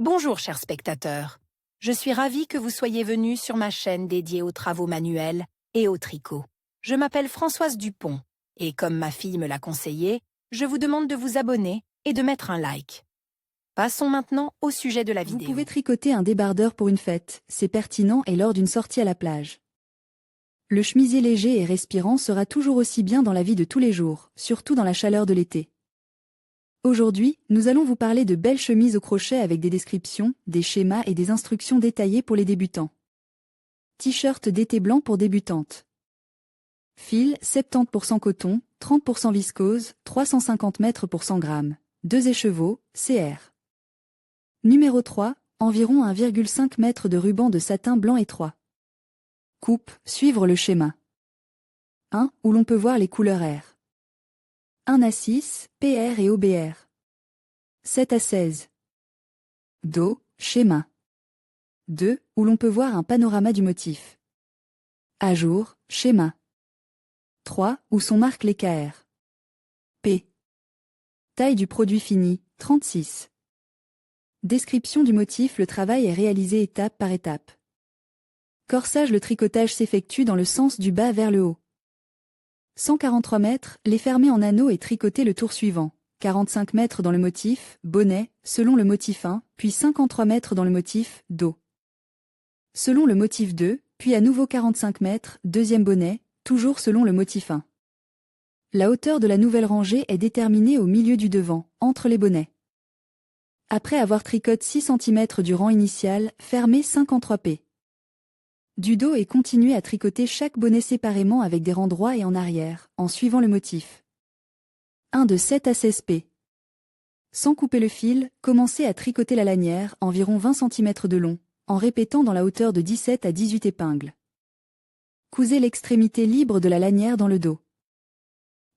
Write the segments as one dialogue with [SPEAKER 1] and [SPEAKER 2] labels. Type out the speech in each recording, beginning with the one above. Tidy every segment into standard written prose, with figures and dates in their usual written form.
[SPEAKER 1] Bonjour chers spectateurs, je suis ravie que vous soyez venus sur ma chaîne dédiée aux travaux manuels et au tricot. Je m'appelle Françoise Dupont et comme ma fille me l'a conseillé, je vous demande de vous abonner et de mettre un like. Passons maintenant au sujet de la vidéo.
[SPEAKER 2] Vous pouvez tricoter un débardeur pour une fête, c'est pertinent et lors d'une sortie à la plage. Le chemisier léger et respirant sera toujours aussi bien dans la vie de tous les jours, surtout dans la chaleur de l'été. Aujourd'hui, nous allons vous parler de belles chemises au crochet avec des descriptions, des schémas et des instructions détaillées pour les débutants. T-shirt d'été blanc pour débutantes. Fil, 70% coton, 30% viscose, 350 mètres pour 100 grammes. 2 écheveaux, CR. Numéro 3, environ 1,5 m de ruban de satin blanc étroit. Coupe, suivre le schéma. 1, où l'on peut voir les couleurs R. 1 à 6, PR et OBR. 7 à 16. Dos, schéma. 2, où l'on peut voir un panorama du motif. À jour, schéma. 3, où sont marqués les KR. P. Taille du produit fini, 36. Description du motif. Le travail est réalisé étape par étape. Corsage. Le tricotage s'effectue dans le sens du bas vers le haut. 143 mètres, les fermer en anneau et tricoter le tour suivant. 45 mètres dans le motif, bonnet, selon le motif 1, puis 53 mètres dans le motif, dos. Selon le motif 2, puis à nouveau 45 mètres, deuxième bonnet, toujours selon le motif 1. La hauteur de la nouvelle rangée est déterminée au milieu du devant, entre les bonnets. Après avoir tricoté 6 cm du rang initial, fermez 53 p. Du dos et continuez à tricoter chaque bonnet séparément avec des rangs droits et en arrière, en suivant le motif. 1 de 7 à 16 p. Sans couper le fil, commencez à tricoter la lanière, environ 20 cm de long, en répétant dans la hauteur de 17 à 18 épingles. Cousez l'extrémité libre de la lanière dans le dos.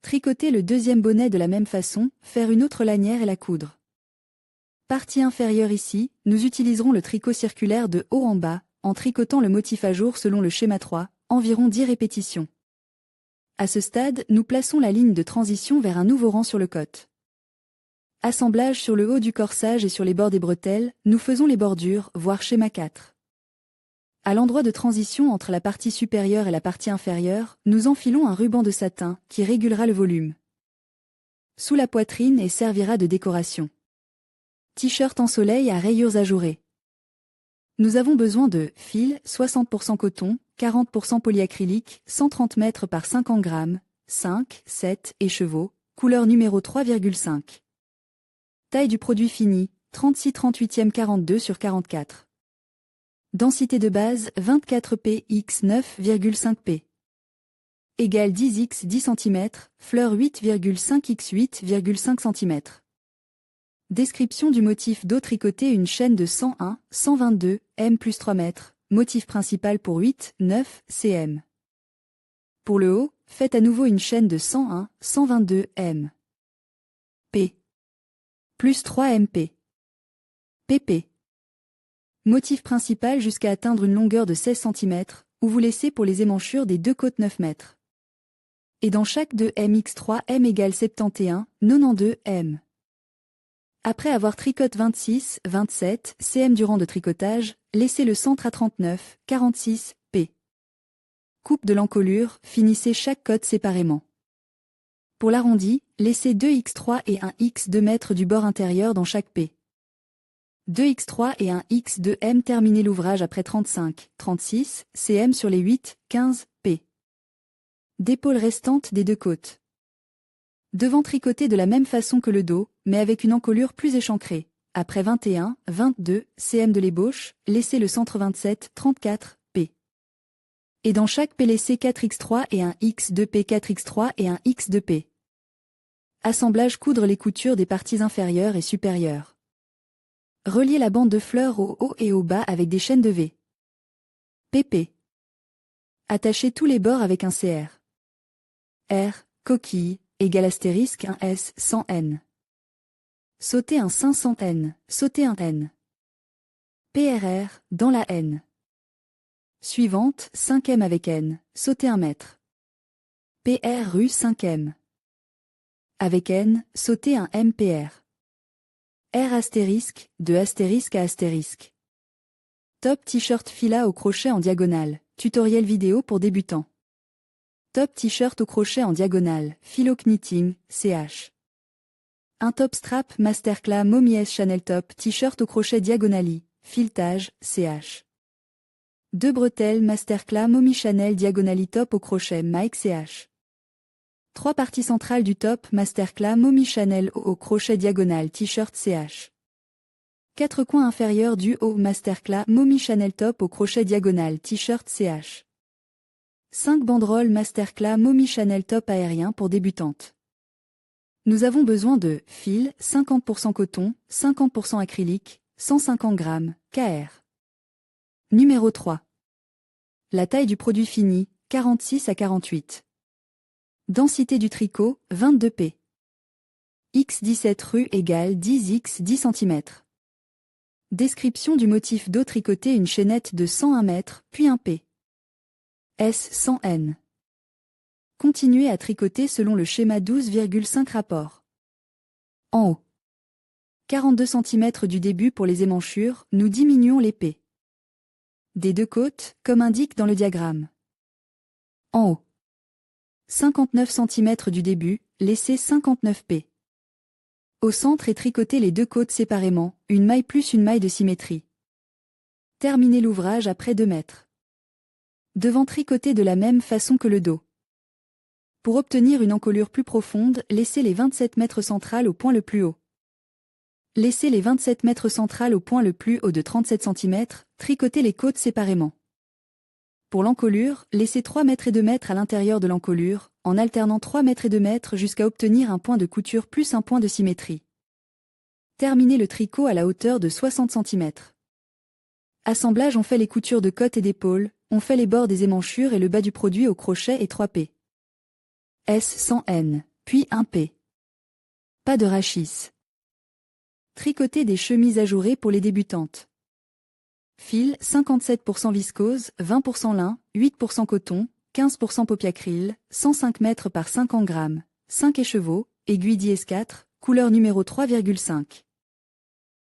[SPEAKER 2] Tricotez le deuxième bonnet de la même façon, faire une autre lanière et la coudre. Partie inférieure ici, nous utiliserons le tricot circulaire de haut en bas, en tricotant le motif à jour selon le schéma 3, environ 10 répétitions. À ce stade, nous plaçons la ligne de transition vers un nouveau rang sur le côte. Assemblage sur le haut du corsage et sur les bords des bretelles, nous faisons les bordures, voire schéma 4. À l'endroit de transition entre la partie supérieure et la partie inférieure, nous enfilons un ruban de satin, qui régulera le volume. Sous la poitrine et servira de décoration. T-shirt en soleil à rayures ajourées. Nous avons besoin de fil, 60% coton, 40% polyacrylique, 130 mètres par 50 grammes, 5, 7 écheveaux, couleur numéro 3,5. Taille du produit fini, 36/38 42 sur 44. Densité de base, 24 p x 9,5 p. Égale 10 x 10 cm, fleur 8,5 x 8,5 cm. Description du motif dos. Tricoter une chaîne de 101, 122 m plus 3 mètres, motif principal pour 8, 9 cm. Pour le haut, faites à nouveau une chaîne de 101, 122 m. P. Plus 3 mp. pp. Motif principal jusqu'à atteindre une longueur de 16 cm, où vous laissez pour les émanchures des deux côtes 9 mètres. Et dans chaque 2 mx3 m égale 71, 92 m. Après avoir tricoté 26, 27 cm du rang de tricotage, laissez le centre à 39, 46 p. Coupe de l'encolure, finissez chaque côte séparément. Pour l'arrondi, laissez 2x3 et 1x2 mètres du bord intérieur dans chaque p. 2x3 et 1x2m. Terminez l'ouvrage après 35, 36 cm sur les 8, 15 p. D'épaule restante des deux côtes. Devant tricoter de la même façon que le dos, mais avec une encolure plus échancrée. Après 21, 22 cm de l'ébauche, laissez le centre 27, 34 p. Et dans chaque p laissez 4x3 et 1x2p, 4x3 et 1x2p. Assemblage. Coudre les coutures des parties inférieures et supérieures. Reliez la bande de fleurs au haut et au bas avec des chaînes de V. pp. Attachez tous les bords avec un CR. R, coquille, égale astérisque 1 S, 100 N. Sautez un 500 N, sautez un N. PRR, dans la N. Suivante, 5M avec N, sautez 1 mètre. PR rue 5M. Avec N, sautez un MPR. R*, de astérisque à astérisque. Top t-shirt fila au crochet en diagonale, tutoriel vidéo pour débutants. Top t-shirt au crochet en diagonale, philo knitting, ch. Un top strap masterclass Mommy Chanel top t-shirt au crochet diagonali, filetage, ch. Deux bretelles masterclass Mommy Chanel diagonali top au crochet Mike ch. Trois parties centrales du top masterclass Mommy Chanel au crochet diagonal t-shirt ch. Quatre coins inférieurs du haut masterclass Mommy Chanel top au crochet diagonal t-shirt ch. 5 banderoles masterclass Mommy Chanel top aérien pour débutantes. Nous avons besoin de fil 50% coton, 50% acrylique, 150 g, kr. Numéro 3. La taille du produit fini, 46 à 48. Densité du tricot, 22 p. X17 rue égale 10x 10 cm. Description du motif dos tricoté une chaînette de 101 mètres, puis un p. S100N. Continuez à tricoter selon le schéma 12,5 rapport. En haut. 42 cm du début pour les émanchures, nous diminuons les p. Des deux côtes, comme indique dans le diagramme. En haut. 59 cm du début, laissez 59 p. Au centre et tricotez les deux côtes séparément, une maille plus une maille de symétrie. Terminez l'ouvrage après 2 mètres. Devant tricoter de la même façon que le dos. Pour obtenir une encolure plus profonde, laissez les 27 mètres centrales au point le plus haut. Laissez les 27 mètres centrales au point le plus haut de 37 cm, tricotez les côtes séparément. Pour l'encolure, laissez 3 mètres et 2 mètres à l'intérieur de l'encolure, en alternant 3 mètres et 2 mètres jusqu'à obtenir un point de couture plus un point de symétrie. Terminez le tricot à la hauteur de 60 cm. Assemblage: on fait les coutures de côte et d'épaule, on fait les bords des émanchures et le bas du produit au crochet et 3 p. S100N, puis 1 p. Pas de rachis. Tricoter des chemises ajourées pour les débutantes. Fil 57% viscose, 20% lin, 8% coton, 15% popiacryl, 105 mètres par 50 g, 5 écheveaux, aiguille dièse 4, couleur numéro 3,5.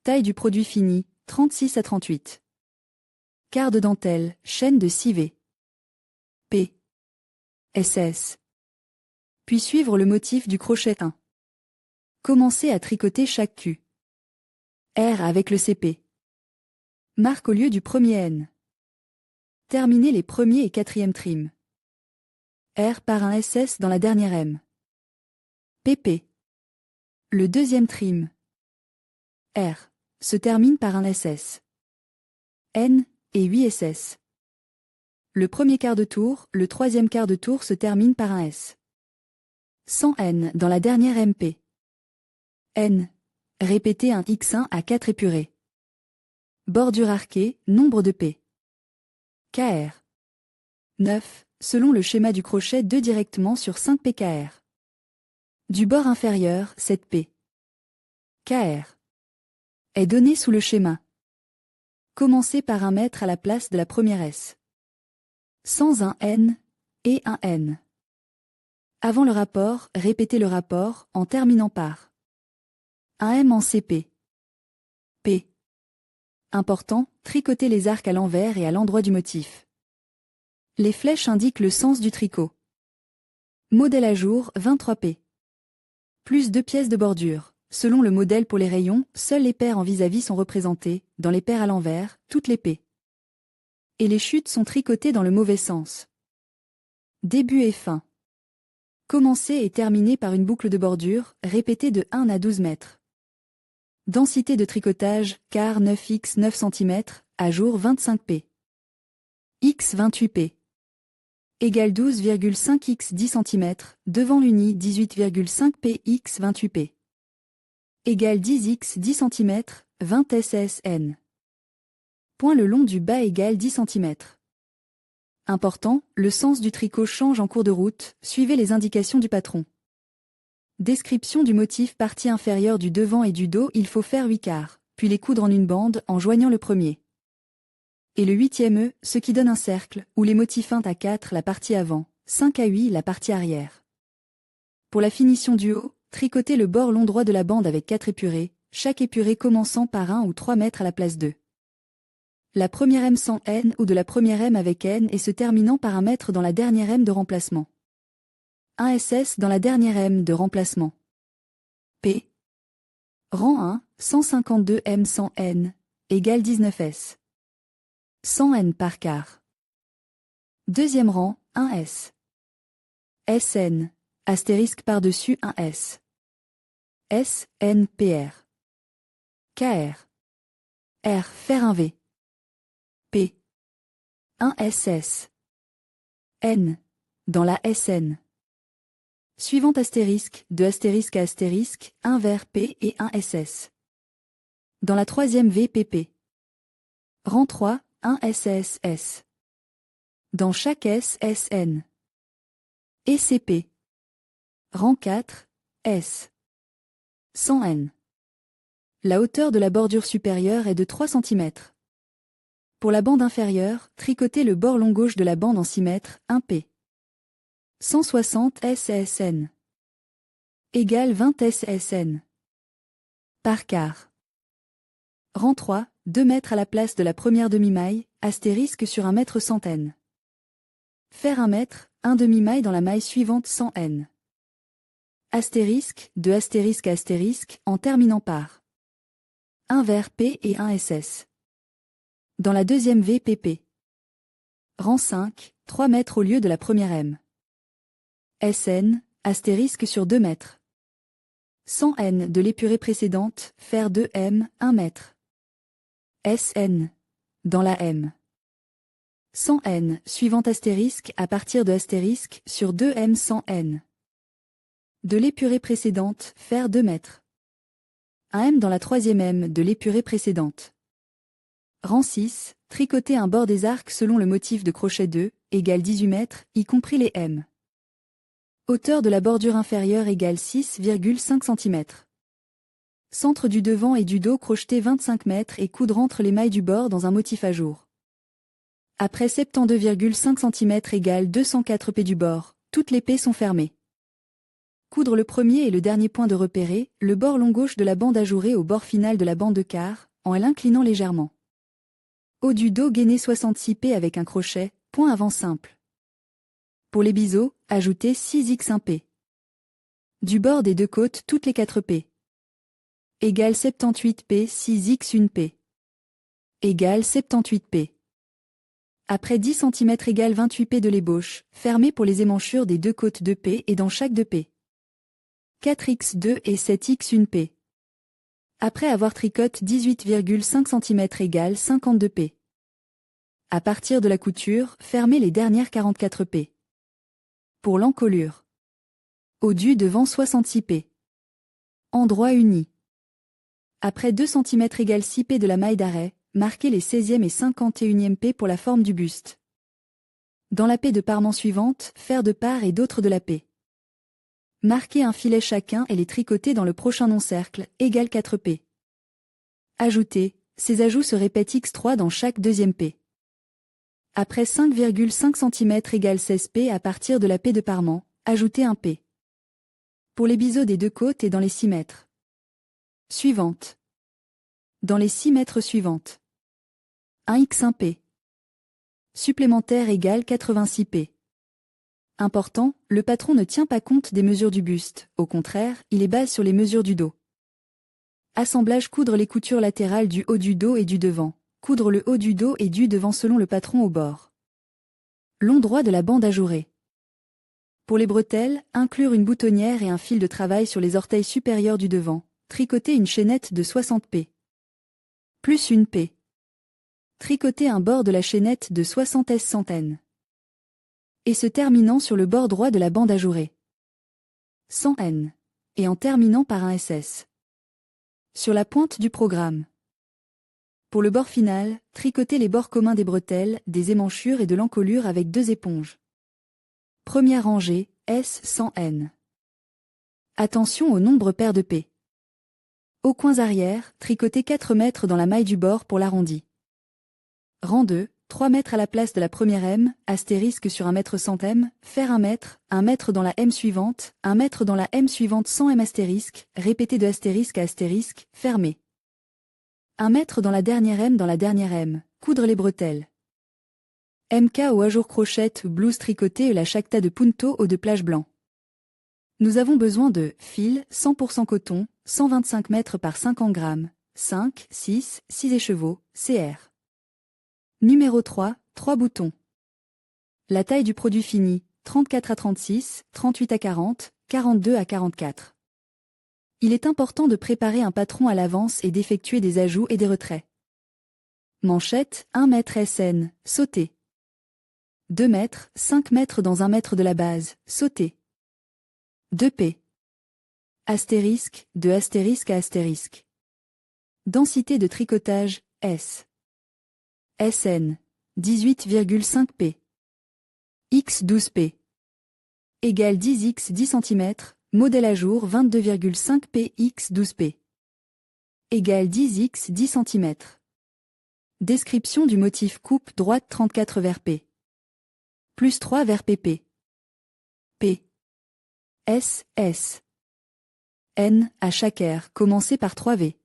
[SPEAKER 2] Taille du produit fini, 36 à 38. Quart de dentelle, chaîne de 6V. P. SS. Puis suivre le motif du crochet 1. Commencez à tricoter chaque Q. R avec le CP. Marque au lieu du premier N. Terminez les premiers et quatrièmes trims. R par un SS dans la dernière M. PP. Le deuxième trim. R. Se termine par un SS. N et 8 SS. Le premier quart de tour, le troisième quart de tour se termine par un S. 100 N dans la dernière MP. N. Répétez un X1 à 4 épurés. Bordure arquée, nombre de P. KR. 9, selon le schéma du crochet 2 directement sur 5 PKR. Du bord inférieur, 7 P. KR. Est donné sous le schéma. Commencez par un mètre à la place de la première S. Sans un N et un N. Avant le rapport, répétez le rapport en terminant par un M en CP. P. Important, tricotez les arcs à l'envers et à l'endroit du motif. Les flèches indiquent le sens du tricot. Modèle à jour, 23 P. Plus 2 pièces de bordure. Selon le modèle pour les rayons, seules les paires en vis-à-vis sont représentées, dans les paires à l'envers, toutes les P. Et les chutes sont tricotées dans le mauvais sens. Début et fin. Commencez et terminez par une boucle de bordure, répétée de 1 à 12 mètres. Densité de tricotage, quart 9x 9 cm, à jour 25 P. X 28 P. Égale 12,5 x 10 cm, devant l'uni 18,5 P x 28 P. Égale 10 x 10 cm, 20 SSN. Point le long du bas égale 10 cm. Important, le sens du tricot change en cours de route, suivez les indications du patron. Description du motif partie inférieure du devant et du dos, il faut faire 8 quarts, puis les coudre en une bande en joignant le premier. Et le 8e E, ce qui donne un cercle, où les motifs 1 à 4 la partie avant, 5 à 8 la partie arrière. Pour la finition du haut, tricotez le bord long droit de la bande avec 4 épurés, chaque épuré commençant par 1 ou 3 mètres à la place 2. La première M sans N ou de la première M avec N et se terminant par 1 mètre dans la dernière M de remplacement. 1 SS dans la dernière M de remplacement. P. Rang 1, 152 M sans N, égale 19 S. 100 N par quart. Deuxième rang, 1 S. SN, astérisque par-dessus 1 S. S, N, PR. KR. R, faire un V. P. 1 SS. N, dans la SN. Suivant astérisque, de astérisque à astérisque, 1 vers P et 1 SS. Dans la troisième VPP. Rang 3, 1 SSS. Dans chaque SSN. ECP. Rang 4, S. 100 N. La hauteur de la bordure supérieure est de 3 cm. Pour la bande inférieure, tricotez le bord long gauche de la bande en 6 mètres, 1 P. 160 SSN. Égale 20 SSN. Par quart. Rang 3, 2 mètres à la place de la première demi-maille, astérisque sur 1 mètre 100 N. Faire 1 mètre, 1 demi-maille dans la maille suivante 100 N. Astérisque, de astérisque à astérisque, en terminant par 1 vers P et 1 SS. Dans la deuxième VPP. Rang 5, 3 mètres au lieu de la première M. SN, astérisque sur 2 mètres. 100 N de l'épurée précédente, faire 2 M, 1 mètre. SN, dans la M. 100 N, suivant astérisque à partir de astérisque, sur 2 M 100 N. De l'épurée précédente, faire 2 mètres. 1 M dans la troisième M de l'épurée précédente. Rang 6, tricoter un bord des arcs selon le motif de crochet 2, égale 18 mètres, y compris les M. Hauteur de la bordure inférieure égale 6,5 cm. Centre du devant et du dos crocheté 25 mètres et coudre entre les mailles du bord dans un motif à jour. Après 72,5 cm égale 204 P du bord, toutes les P sont fermées. Coudre le premier et le dernier point de repéré, le bord long gauche de la bande ajourée au bord final de la bande de quart, en l'inclinant légèrement. Haut du dos gainé 66 P avec un crochet, point avant simple. Pour les biseaux, ajoutez 6x1P. Du bord des deux côtes toutes les 4 P. Égale 78 P 6x1P. Égale 78 P. Après 10 cm égale 28 P de l'ébauche, fermez pour les émanchures des deux côtes de P et dans chaque 2 P. 4x2 et 7x1P. Après avoir tricoté 18,5 cm égale 52 P. À partir de la couture, fermez les dernières 44 P. Pour l'encolure. Au du devant 66 P. Endroit uni. Après 2 cm égale 6 P de la maille d'arrêt, marquez les 16e et 51e P pour la forme du buste. Dans la P de parement suivante, faire de part et d'autre de la P. Marquez un filet chacun et les tricoter dans le prochain non-cercle, égale 4 P. Ajoutez, ces ajouts se répètent x3 dans chaque deuxième P. Après 5,5 cm égale 16 P à partir de la P de parement, ajoutez un P. Pour les biseaux des deux côtes et dans les 6 mètres. Suivante. Dans les 6 mètres suivantes. 1x1P. Supplémentaire égale 86 P. Important, le patron ne tient pas compte des mesures du buste, au contraire, il est basé sur les mesures du dos. Assemblage coudre les coutures latérales du haut du dos et du devant. Coudre le haut du dos et du devant selon le patron au bord. Long droit de la bande ajourée. Pour les bretelles, inclure une boutonnière et un fil de travail sur les orteils supérieurs du devant. Tricoter une chaînette de 60 P. Plus une P. Tricoter un bord de la chaînette de 60 S centaines. Et se terminant sur le bord droit de la bande ajourée. 100 N. Et en terminant par un SS. Sur la pointe du programme. Pour le bord final, tricotez les bords communs des bretelles, des émanchures et de l'encolure avec 2 éponges. Première rangée, S 100 N. Attention au nombre pair de P. Aux coins arrière, tricotez 4 mètres dans la maille du bord pour l'arrondi. Rang 2, 3 mètres à la place de la première M, astérisque sur 1 mètre 100 M, faire 1 mètre dans la M suivante, 1 mètre dans la M suivante 100 M astérisque, répéter de astérisque à astérisque, fermer. 1 mètre dans la dernière M, coudre les bretelles. MK ou ajour crochette, blouse tricotée et la chacta de punto ou de plage blanc. Nous avons besoin de fil 100% coton, 125 mètres par 50 grammes, 5, 6 écheveaux, CR. Numéro 3, 3 boutons. La taille du produit fini, 34 à 36, 38 à 40, 42 à 44. Il est important de préparer un patron à l'avance et d'effectuer des ajouts et des retraits. Manchette, 1 mètre SN, sauter. 2 mètres, 5 mètres dans 1 mètre de la base, sauter. 2P. Astérisque, de astérisque à astérisque. Densité de tricotage, S. SN, 18,5 p. X 12 p. Égale 10x 10 cm, modèle à jour 22,5 p x 12 p. Égale 10x 10 cm. Description du motif coupe droite 34 vers P. Plus 3 vers PP. P. S, S. N, à chaque R, commencé par 3 V.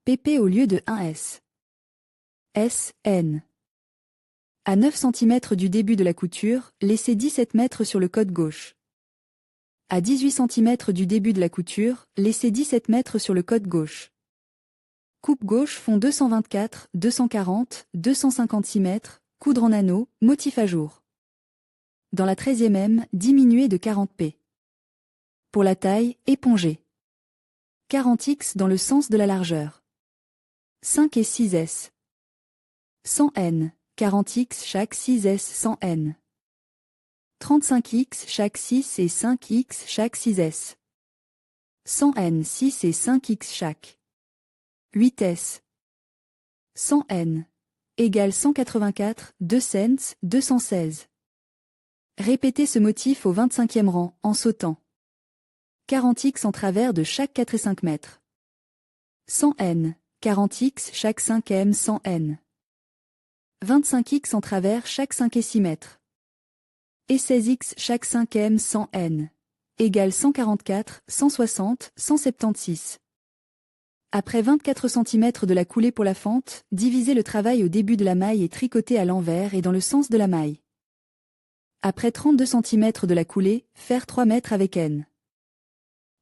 [SPEAKER 2] PP au lieu de 1 S. S, N. À 9 cm du début de la couture, laissez 17 mètres sur le côté gauche. À 18 cm du début de la couture, laissez 17 mètres sur le côté gauche. Coupe gauche fond 224, 240, 256 mètres, coudre en anneau, motif à jour. Dans la 13e M, diminuer de 40 p. Pour la taille, éponger. 40x dans le sens de la largeur. 5 et 6 S. 100 N, 40x chaque 6 S 100 N. 35x chaque 6 et 5x chaque 6 S. 100 N 6 et 5x chaque. 8 S. 100 N. Égale 184, 2 cents, 216. Répétez ce motif au 25e rang, en sautant. 40x en travers de chaque 4 et 5 mètres. 100 N. 40x chaque 5 M 100 N. 25x en travers chaque 5 et 6 mètres. Et 16x chaque 5 M 100 N. Égale 144, 160, 176. Après 24 cm de la coulée pour la fente, divisez le travail au début de la maille et tricotez à l'envers et dans le sens de la maille. Après 32 cm de la coulée, faire 3 mètres avec N.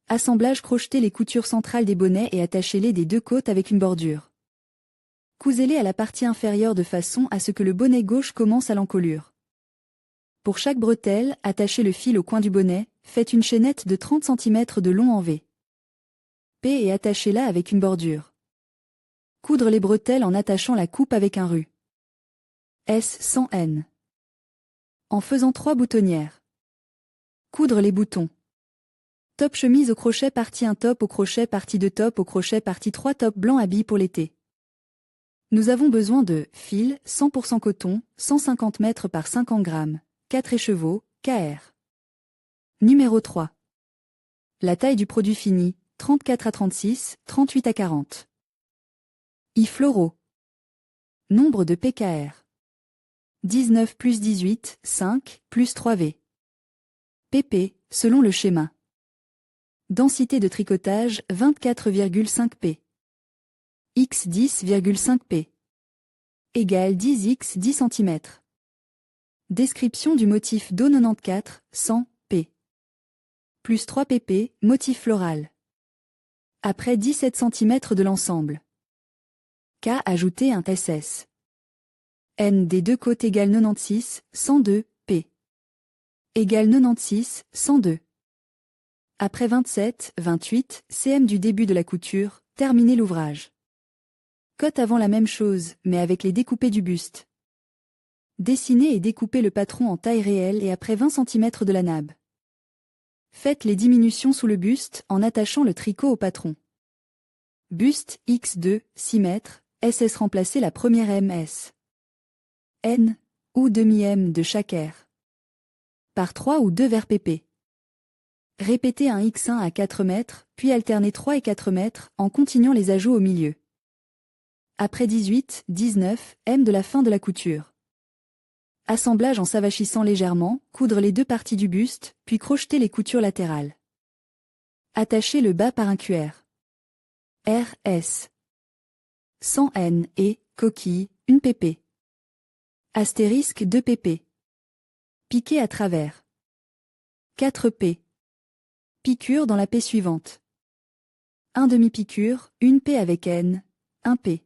[SPEAKER 2] Assemblage, crochetez les coutures centrales des bonnets et attachez-les des deux côtes avec une bordure. Cousez-les à la partie inférieure de façon à ce que le bonnet gauche commence à l'encolure. Pour chaque bretelle, attachez le fil au coin du bonnet, faites une chaînette de 30 cm de long en V. P et attachez-la avec une bordure. Coudre les bretelles en attachant la coupe avec un ru. S 100 N. En faisant 3 boutonnières. Coudre les boutons. Top chemise au crochet partie 1 top au crochet partie 2 top au crochet partie 3 top blanc habit pour l'été. Nous avons besoin de fil 100% coton, 150 mètres par 50 grammes, 4 écheveaux, KR. Numéro 3. La taille du produit fini, 34 à 36, 38 à 40. I floraux. Nombre de PKR. 19 plus 18, 5, plus 3V. PP, selon le schéma. Densité de tricotage, 24,5 p. X 10,5 p. Égale 10x 10 cm. Description du motif Do 94, 100, p. Plus 3 pp, motif floral. Après 17 cm de l'ensemble. K ajouter un SS. N des deux côtés égale 96, 102, p. Égale 96, 102. Après 27, 28, cm du début de la couture, terminez l'ouvrage. Cote avant la même chose, mais avec les découpés du buste. Dessinez et découpez le patron en taille réelle et après 20 cm de la nabe. Faites les diminutions sous le buste en attachant le tricot au patron. Buste, X2, 6 mètres, SS remplacer la première MS. N, ou demi-M de chaque R. Par 3 ou 2 vers PP. Répétez un X1 à 4 mètres, puis alternez 3 et 4 mètres, en continuant les ajouts au milieu. Après 18, 19, M de la fin de la couture. Assemblage en s'avachissant légèrement, coudre les deux parties du buste, puis crocheter les coutures latérales. Attacher le bas par un cuir. R, S. 100 N et, coquille, 1 pp. Astérisque 2 pp. Piquer à travers. 4 p. Piqûre dans la P suivante. 1 demi-piqûre, 1 P avec N, 1 P.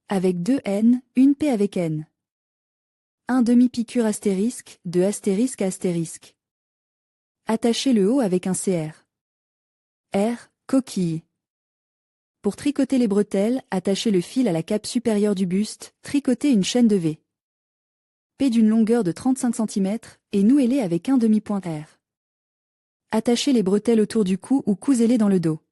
[SPEAKER 2] Avec 2 N, 1 P avec N. 1 demi-piqûre astérisque, 2 astérisque à astérisque. Attacher le haut avec un CR. R, coquille. Pour tricoter les bretelles, attachez le fil à la cape supérieure du buste, tricotez une chaîne de V. P d'une longueur de 35 cm, et nouez-les avec un demi-point R. Attachez les bretelles autour du cou ou cousez-les dans le dos.